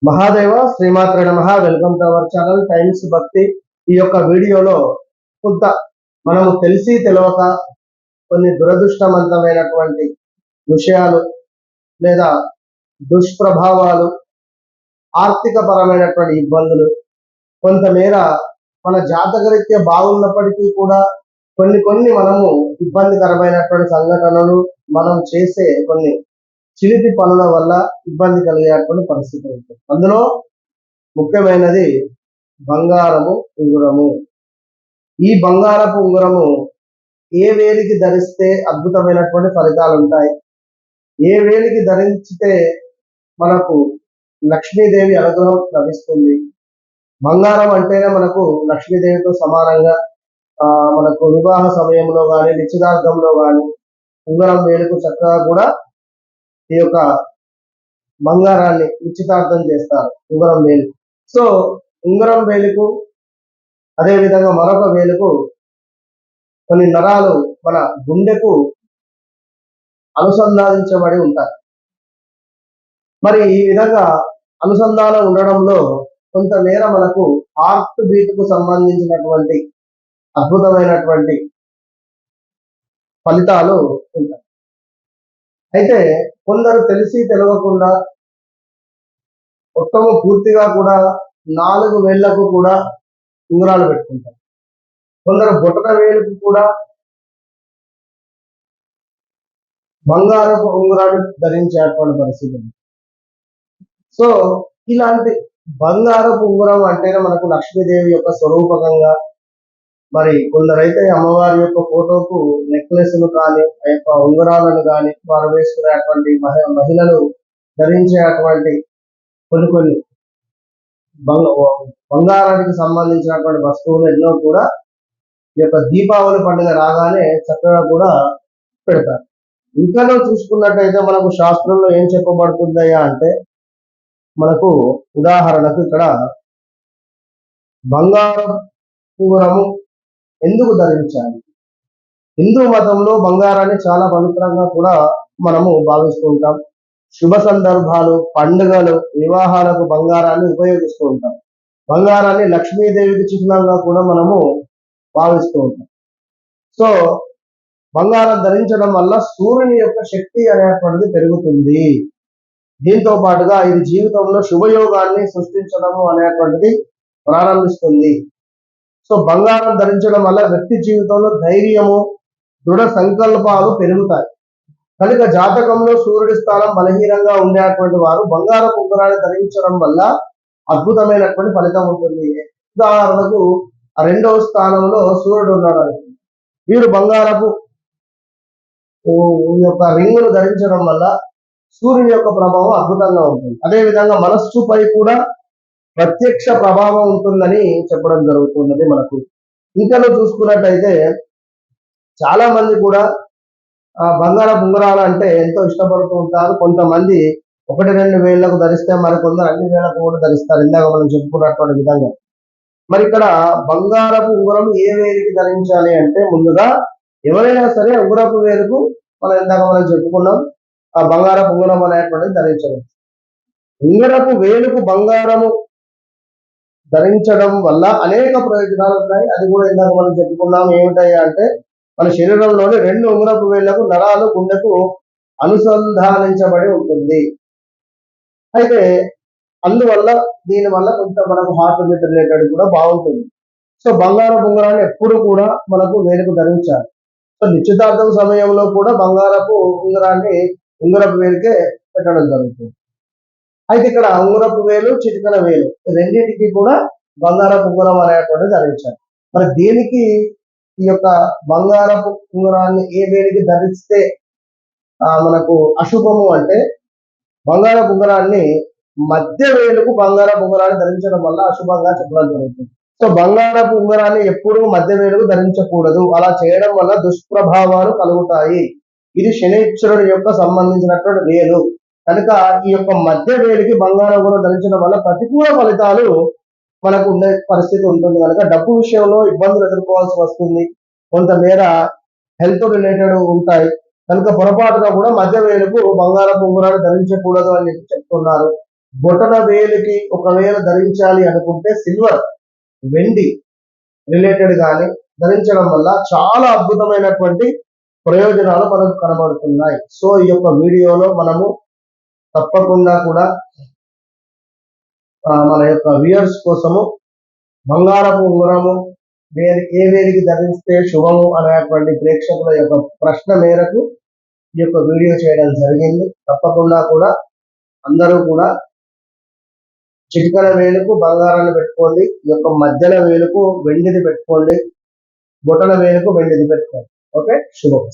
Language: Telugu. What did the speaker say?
మహాదేవ శ్రీమాత్రే నమః. Welcome to our channel times భక్తి. ఈ యొక్క వీడియోలో కొంత మనము తెలిసి తెలియక కొన్ని దురదృష్టవంతమైనటువంటి విషయాలు లేదా దుష్ప్రభావాలు, ఆర్థిక పరమైనటువంటి ఇబ్బందులు, కొంతమేర మన జాతకరీత్యా బాగున్నప్పటికీ కూడా కొన్ని మనము ఇబ్బందికరమైనటువంటి సంఘటనలు, మనం చేసే కొన్ని చిలిపి పనుల వల్ల ఇబ్బంది కలిగేటువంటి పరిస్థితి ఉంటుంది. అందులో ముఖ్యమైనది బంగారము ఉంగరము. ఈ బంగారపు ఉంగరము ఏ వేలికి ధరిస్తే అద్భుతమైనటువంటి ఫలితాలు ఉంటాయి, ఏ వేలికి ధరించితే మనకు లక్ష్మీదేవి అనుగ్రహం లభిస్తుంది. బంగారం అంటేనే మనకు లక్ష్మీదేవితో సమానంగా మనకు వివాహ సమయంలో కానీ నిశ్చితార్థంలో కానీ ఉంగరం వేలుకు చక్కగా కూడా ఈ యొక్క బంగారాన్ని నిశ్చితార్థం చేస్తారు ఉంగరం వేలు. సో ఉంగరం వేలుకు అదేవిధంగా మరొక వేలుకు కొన్ని నరాలు మన గుండెకు అనుసంధానించబడి ఉంటాయి. మరి ఈ విధంగా అనుసంధానం ఉండడంలో కొంతమేర మనకు హార్ట్ బీట్ కు సంబంధించినటువంటి అద్భుతమైనటువంటి ఫలితాలు ఉంటాయి. అయితే కొందరు తెలిసి తెలియకుండా మొత్తము పూర్తిగా కూడా 4 వేళ్లకు కూడా ఉంగరాలు పెట్టుకుంటారు. కొందరు బొటన వేలుకు కూడా బంగారపు ఉంగరాలు ధరించేటువంటి పరిస్థితి ఉంది. సో ఇలాంటి బంగారపు ఉంగరం అంటేనే మనకు లక్ష్మీదేవి యొక్క స్వరూపకంగా, మరి కొందరైతే అమ్మవారి యొక్క ఫోటోకు నెక్లెస్లు కానీ ఆ యొక్క ఉంగరాలను కానీ వారు వేసుకునేటువంటి మహిళలు ధరించేటువంటి కొన్ని బంగారానికి సంబంధించినటువంటి వస్తువులు ఎన్నో కూడా ఈ యొక్క దీపావళి పండుగ రాగానే చక్కగా కూడా పెడతారు. ఇంకా చూసుకున్నట్టయితే మనకు శాస్త్రంలో ఏం చెప్పబడుతుందయ్యా అంటే, మనకు ఉదాహరణకు ఇక్కడ బంగారం ఉంగరము ఎందుకు ధరించాలి? హిందూ మతంలో బంగారాన్ని చాలా పవిత్రంగా కూడా మనము భావిస్తూ ఉంటాం. శుభ సందర్భాలు, పండుగలు, వివాహాలకు బంగారాన్ని ఉపయోగిస్తూ ఉంటాం. బంగారాన్ని లక్ష్మీదేవికి చిహ్నంగా కూడా మనము భావిస్తూ ఉంటాం. సో బంగారం ధరించడం వల్ల సూర్యుని యొక్క శక్తి అనేటువంటిది పెరుగుతుంది. దీంతో పాటుగా ఇది జీవితంలో శుభయోగాన్ని సృష్టించడము అనేటువంటిది ప్రారంభిస్తుంది. సో బంగారం ధరించడం వల్ల వ్యక్తి జీవితంలో ధైర్యము, దృఢ సంకల్పాలు పెరుగుతాయి. కనుక జాతకంలో సూర్యుడి స్థానం బలహీనంగా ఉండేటువంటి వారు బంగారపు ఉంగరాన్ని ధరించడం వల్ల అద్భుతమైనటువంటి ఫలితం ఉంటుంది. ఉదాహరణకు 2వ స్థానంలో సూర్యుడు ఉన్నాడు అనుకోండి, వీరు బంగారపు యొక్క రింగును ధరించడం వల్ల సూర్యుని యొక్క ప్రభావం అద్భుతంగా ఉంటుంది. అదేవిధంగా మనస్సుపై కూడా ప్రత్యక్ష ప్రభావం ఉంటుందని చెప్పడం జరుగుతున్నది మనకు. ఇంకా చూసుకున్నట్టయితే చాలా మంది కూడా బంగారపు ఉంగరాలు అంటే ఎంతో ఇష్టపడుతూ ఉంటారు. కొంతమంది 1-2 వేళ్లకు ధరిస్తే మరికొందరు అన్ని వేళ్లకు కూడా ధరిస్తారు, ఇందాక మనం చెప్పుకున్నటువంటి విధంగా. మరి ఇక్కడ బంగారపు ఉంగరం ఏ వేలికి ధరించాలి అంటే, ముందుగా ఎవరైనా సరే ఉంగరపు వేలుకు ఇందాక మనం చెప్పుకున్నాం ఆ బంగారపు ఉంగరం అనేటువంటిది ధరించవచ్చు. ఉంగరపు వేలుకు బంగారము ధరించడం వల్ల అనేక ప్రయోజనాలు ఉన్నాయి. అది కూడా ఇందాక మనం చెప్పుకున్నాం. ఏమిటయ్యా అంటే, మన శరీరంలోని 2 ఉంగరపు వేళ్లకు నరాలు గుండెకు అనుసంధానించబడి ఉంటుంది. అయితే అందువల్ల దీనివల్ల కొంత మనకు హార్ట్ బీట్ రిలేటెడ్ కూడా బాగుంటుంది. సో బంగారపు ఉంగరాన్ని ఎప్పుడు కూడా మనకు వేలుకు ధరించాలి. సో నిశ్చితార్థం సమయంలో కూడా బంగారపు ఉంగరాన్ని ఉంగరపు వేలుకే పెట్టడం జరుగుతుంది. అయితే ఇక్కడ ఉంగరపు వేలు, చిటికన వేలు రెండింటికి కూడా బంగారపు ఉంగరం అనేటువంటిది ధరించాలి. మరి దీనికి ఈ యొక్క బంగారపు ఉంగరాన్ని ఏ వేలికి ధరిస్తే మనకు అశుభము అంటే, బంగారపు ఉంగరాన్ని మధ్య వేలుకు బంగారపు ఉంగరాన్ని ధరించడం వల్ల అశుభంగా చెప్పడం జరుగుతుంది. సో బంగారపు ఉంగరాన్ని ఎప్పుడూ మధ్య వేలుకు ధరించకూడదు. అలా చేయడం వల్ల దుష్ప్రభావాలు కలుగుతాయి. ఇది శనీశ్వరుడి యొక్క సంబంధించినటువంటి వేలు కనుక ఈ యొక్క మధ్య వేలికి బంగారం కూడా ధరించడం వల్ల ప్రతికూల ఫలితాలు మనకు ఉండే పరిస్థితి ఉంటుంది. కనుక డబ్బు విషయంలో ఇబ్బందులు ఎదుర్కోవాల్సి వస్తుంది, కొంతమేర హెల్త్ రిలేటెడ్ ఉంటాయి. కనుక పొరపాటుగా కూడా మధ్య వేలుకు బంగారపు ఉంగరాన్ని ధరించకూడదు అని చెప్తున్నారు. బొటన వేలికి ఒకవేళ ధరించాలి అనుకుంటే సిల్వర్, వెండి రిలేటెడ్ గాని ధరించడం వల్ల చాలా అద్భుతమైనటువంటి ప్రయోజనాలు మనకు కనబడుతున్నాయి. సో ఈ యొక్క వీడియోలో మనము తప్పకుండా కూడా మన యొక్క వ్యూయర్స్ కోసము బంగారపు ఉంగరము ఏ వేలికి ధరిస్తే శుభము అనేటువంటి ప్రేక్షకుల యొక్క ప్రశ్న మేరకు ఈ యొక్క వీడియో చేయడం జరిగింది. తప్పకుండా కూడా అందరూ కూడా చిటికన వేలుకు బంగారాన్ని పెట్టుకోండి, ఈ యొక్క మధ్యన వేలుకు వెండిది పెట్టుకోండి, బొటన వేలుకు వెండిది పెట్టుకోండి. ఓకే, శుభం.